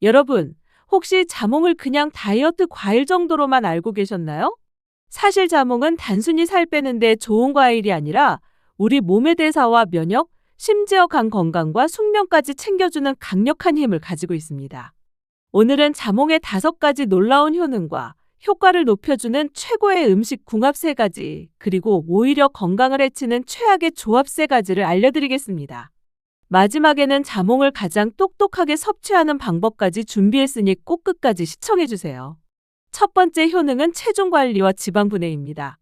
여러분, 혹시 자몽을 그냥 다이어트 과일 정도로만 알고 계셨나요? 사실 자몽은 단순히 살 빼는데 좋은 과일이 아니라 우리 몸의 대사와 면역, 심지어 간 건강과 숙면까지 챙겨주는 강력한 힘을 가지고 있습니다. 오늘은 자몽의 5가지 놀라운 효능과 효과를 높여주는 최고의 음식 궁합 3가지, 그리고 오히려 건강을 해치는 최악의 조합 3가지를 알려드리겠습니다. 마지막에는 자몽을 가장 똑똑하게 섭취하는 방법까지 준비했으니 꼭 끝까지 시청해주세요. 첫 번째 효능은 체중 관리와 지방 분해입니다.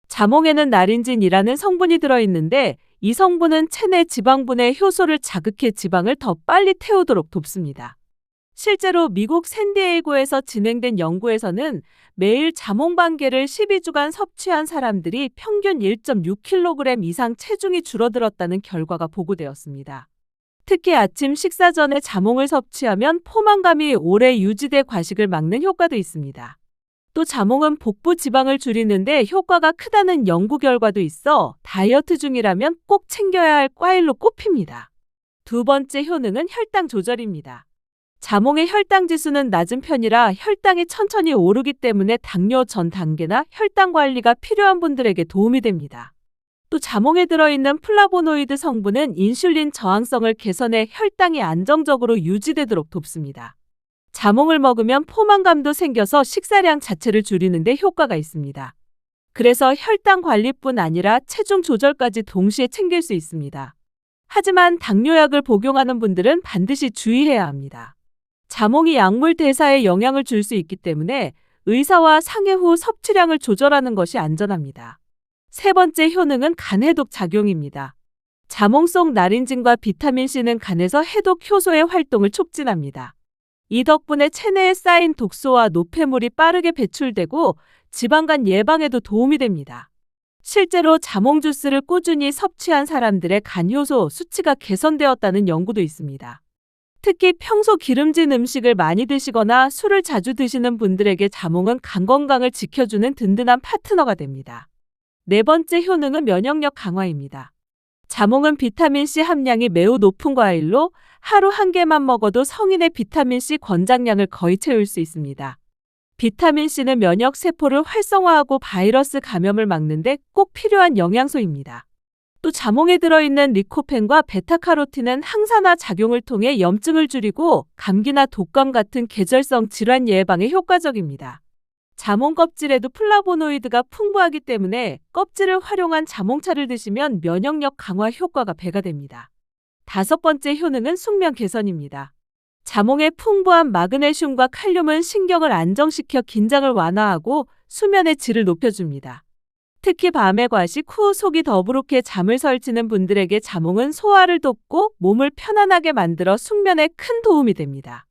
자몽에는 나린진이라는 성분이 들어있는데 이 성분은 체내 지방 분해 효소를 자극해 지방을 더 빨리 태우도록 돕습니다. 실제로 미국 샌디에이고에서 진행된 연구에서는 매일 자몽 반 개를 12주간 섭취한 사람들이 평균 1.6kg 이상 체중이 줄어들었다는 결과가 보고되었습니다. 특히 아침 식사 전에 자몽을 섭취하면 포만감이 오래 유지돼 과식을 막는 효과도 있습니다. 또 자몽은 복부 지방을 줄이는데 효과가 크다는 연구 결과도 있어 다이어트 중이라면 꼭 챙겨야 할 과일로 꼽힙니다. 두 번째 효능은 혈당 조절입니다. 자몽의 혈당 지수는 낮은 편이라 혈당이 천천히 오르기 때문에 당뇨 전 단계나 혈당 관리가 필요한 분들에게 도움이 됩니다. 또 자몽에 들어있는 플라보노이드 성분은 인슐린 저항성을 개선해 혈당이 안정적으로 유지되도록 돕습니다. 자몽을 먹으면 포만감도 생겨서 식사량 자체를 줄이는 데 효과가 있습니다. 그래서 혈당 관리뿐 아니라 체중 조절까지 동시에 챙길 수 있습니다. 하지만 당뇨약을 복용하는 분들은 반드시 주의해야 합니다. 자몽이 약물 대사에 영향을 줄 수 있기 때문에 의사와 상의 후 섭취량을 조절하는 것이 안전합니다. 세 번째 효능은 간 해독 작용입니다. 자몽 속 나린진과 비타민C는 간에서 해독 효소의 활동을 촉진합니다. 이 덕분에 체내에 쌓인 독소와 노폐물이 빠르게 배출되고 지방간 예방에도 도움이 됩니다. 실제로 자몽 주스를 꾸준히 섭취한 사람들의 간 효소 수치가 개선되었다는 연구도 있습니다. 특히 평소 기름진 음식을 많이 드시거나 술을 자주 드시는 분들에게 자몽은 간 건강을 지켜주는 든든한 파트너가 됩니다. 네 번째 효능은 면역력 강화입니다. 자몽은 비타민C 함량이 매우 높은 과일로 하루 1개만 먹어도 성인의 비타민C 권장량을 거의 채울 수 있습니다. 비타민C는 면역 세포를 활성화하고 바이러스 감염을 막는 데 꼭 필요한 영양소입니다. 또 자몽에 들어있는 리코펜과 베타카로틴은 항산화 작용을 통해 염증을 줄이고 감기나 독감 같은 계절성 질환 예방에 효과적입니다. 자몽 껍질에도 플라보노이드가 풍부하기 때문에 껍질을 활용한 자몽차를 드시면 면역력 강화 효과가 배가 됩니다. 5번째 효능은 숙면 개선입니다. 자몽의 풍부한 마그네슘과 칼륨은 신경을 안정시켜 긴장을 완화하고 수면의 질을 높여줍니다. 특히 밤에 과식 후 속이 더부룩해 잠을 설치는 분들에게 자몽은 소화를 돕고 몸을 편안하게 만들어 숙면에 큰 도움이 됩니다.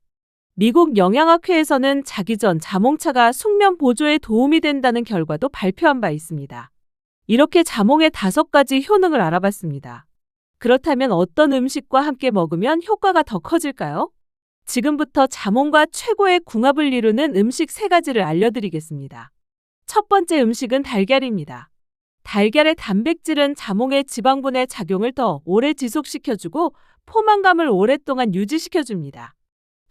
미국 영양학회에서는 자기 전 자몽차가 숙면 보조에 도움이 된다는 결과도 발표한 바 있습니다. 이렇게 자몽의 5가지 효능을 알아봤습니다. 그렇다면 어떤 음식과 함께 먹으면 효과가 더 커질까요? 지금부터 자몽과 최고의 궁합을 이루는 음식 3가지를 알려드리겠습니다. 첫 번째 음식은 달걀입니다. 달걀의 단백질은 자몽의 지방분해 작용을 더 오래 지속시켜주고 포만감을 오랫동안 유지시켜줍니다.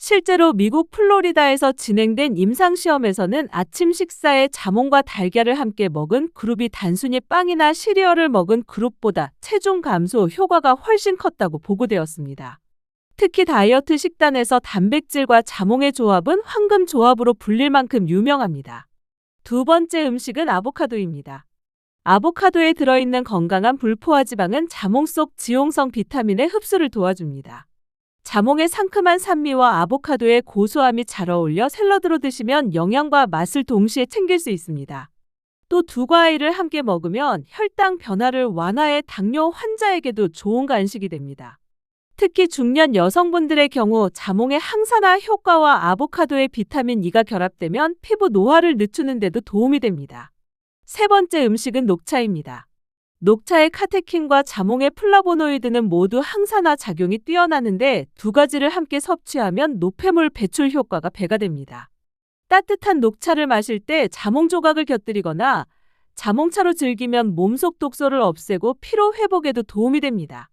실제로 미국 플로리다에서 진행된 임상시험에서는 아침 식사에 자몽과 달걀을 함께 먹은 그룹이 단순히 빵이나 시리얼을 먹은 그룹보다 체중 감소 효과가 훨씬 컸다고 보고되었습니다. 특히 다이어트 식단에서 단백질과 자몽의 조합은 황금 조합으로 불릴 만큼 유명합니다. 두 번째 음식은 아보카도입니다. 아보카도에 들어있는 건강한 불포화 지방은 자몽 속 지용성 비타민의 흡수를 도와줍니다. 자몽의 상큼한 산미와 아보카도의 고소함이 잘 어울려 샐러드로 드시면 영양과 맛을 동시에 챙길 수 있습니다. 또 2과일을 함께 먹으면 혈당 변화를 완화해 당뇨 환자에게도 좋은 간식이 됩니다. 특히 중년 여성분들의 경우 자몽의 항산화 효과와 아보카도의 비타민 E가 결합되면 피부 노화를 늦추는 데도 도움이 됩니다. 세 번째 음식은 녹차입니다. 녹차의 카테킨과 자몽의 플라보노이드는 모두 항산화 작용이 뛰어나는데 2가지를 함께 섭취하면 노폐물 배출 효과가 배가 됩니다. 따뜻한 녹차를 마실 때 자몽 조각을 곁들이거나 자몽차로 즐기면 몸속 독소를 없애고 피로 회복에도 도움이 됩니다.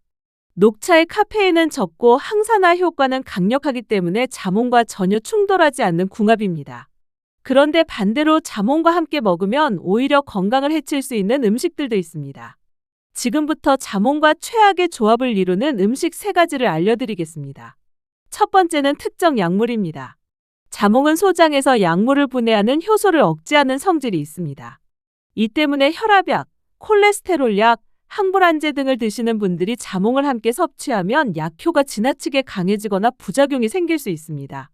녹차의 카페인은 적고 항산화 효과는 강력하기 때문에 자몽과 전혀 충돌하지 않는 궁합입니다. 그런데 반대로 자몽과 함께 먹으면 오히려 건강을 해칠 수 있는 음식들도 있습니다. 지금부터 자몽과 최악의 조합을 이루는 음식 3가지를 알려드리겠습니다. 첫 번째는 특정 약물입니다. 자몽은 소장에서 약물을 분해하는 효소를 억제하는 성질이 있습니다. 이 때문에 혈압약, 콜레스테롤약, 항불안제 등을 드시는 분들이 자몽을 함께 섭취하면 약효가 지나치게 강해지거나 부작용이 생길 수 있습니다.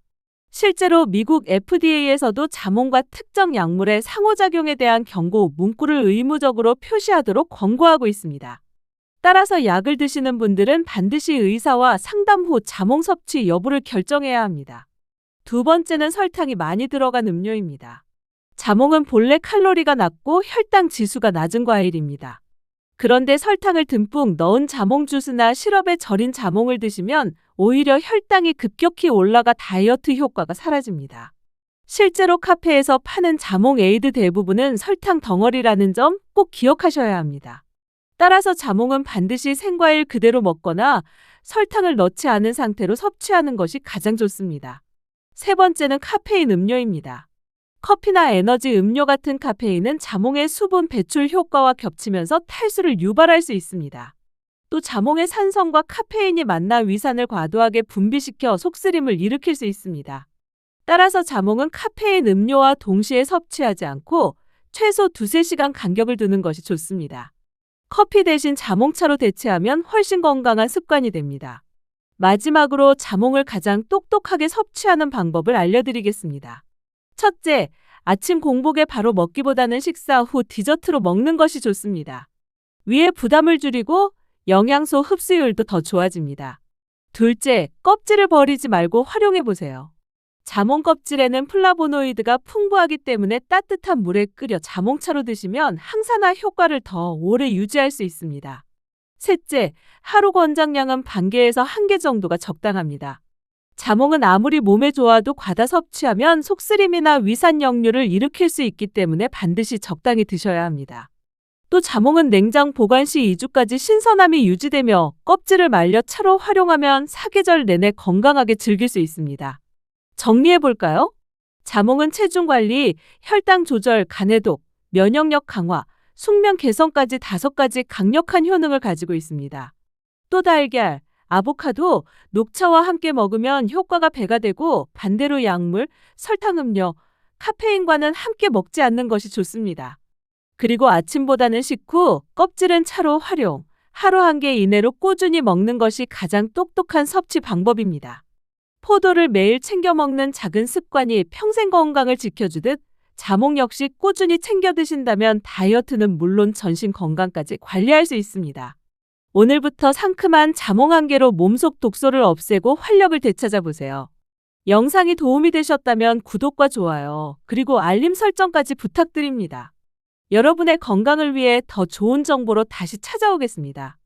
실제로 미국 FDA에서도 자몽과 특정 약물의 상호작용에 대한 경고 문구를 의무적으로 표시하도록 권고하고 있습니다. 따라서 약을 드시는 분들은 반드시 의사와 상담 후 자몽 섭취 여부를 결정해야 합니다. 두 번째는 설탕이 많이 들어간 음료입니다. 자몽은 본래 칼로리가 낮고 혈당 지수가 낮은 과일입니다. 그런데 설탕을 듬뿍 넣은 자몽 주스나 시럽에 절인 자몽을 드시면 오히려 혈당이 급격히 올라가 다이어트 효과가 사라집니다. 실제로 카페에서 파는 자몽 에이드 대부분은 설탕 덩어리라는 점 꼭 기억하셔야 합니다. 따라서 자몽은 반드시 생과일 그대로 먹거나 설탕을 넣지 않은 상태로 섭취하는 것이 가장 좋습니다. 세 번째는 카페인 음료입니다. 커피나 에너지 음료 같은 카페인은 자몽의 수분 배출 효과와 겹치면서 탈수를 유발할 수 있습니다. 또 자몽의 산성과 카페인이 만나 위산을 과도하게 분비시켜 속쓰림을 일으킬 수 있습니다. 따라서 자몽은 카페인 음료와 동시에 섭취하지 않고 최소 2-3시간 간격을 두는 것이 좋습니다. 커피 대신 자몽차로 대체하면 훨씬 건강한 습관이 됩니다. 마지막으로 자몽을 가장 똑똑하게 섭취하는 방법을 알려드리겠습니다. 첫째, 아침 공복에 바로 먹기보다는 식사 후 디저트로 먹는 것이 좋습니다. 위에 부담을 줄이고 영양소 흡수율도 더 좋아집니다. 둘째, 껍질을 버리지 말고 활용해보세요. 자몽 껍질에는 플라보노이드가 풍부하기 때문에 따뜻한 물에 끓여 자몽차로 드시면 항산화 효과를 더 오래 유지할 수 있습니다. 셋째, 하루 권장량은 반 개에서 1개 정도가 적당합니다. 자몽은 아무리 몸에 좋아도 과다 섭취하면 속쓰림이나 위산 역류를 일으킬 수 있기 때문에 반드시 적당히 드셔야 합니다. 또 자몽은 냉장 보관 시 2주까지 신선함이 유지되며 껍질을 말려 차로 활용하면 사계절 내내 건강하게 즐길 수 있습니다. 정리해볼까요? 자몽은 체중 관리, 혈당 조절, 간해독, 면역력 강화, 숙면 개선까지 5가지 강력한 효능을 가지고 있습니다. 또 달걀, 아보카도, 녹차와 함께 먹으면 효과가 배가 되고 반대로 약물, 설탕 음료, 카페인과는 함께 먹지 않는 것이 좋습니다. 그리고 아침보다는 식후, 껍질은 차로 활용, 하루 1개 이내로 꾸준히 먹는 것이 가장 똑똑한 섭취 방법입니다. 포도를 매일 챙겨 먹는 작은 습관이 평생 건강을 지켜주듯 자몽 역시 꾸준히 챙겨 드신다면 다이어트는 물론 전신 건강까지 관리할 수 있습니다. 오늘부터 상큼한 자몽 1개로 몸속 독소를 없애고 활력을 되찾아보세요. 영상이 도움이 되셨다면 구독과 좋아요, 그리고 알림 설정까지 부탁드립니다. 여러분의 건강을 위해 더 좋은 정보로 다시 찾아오겠습니다.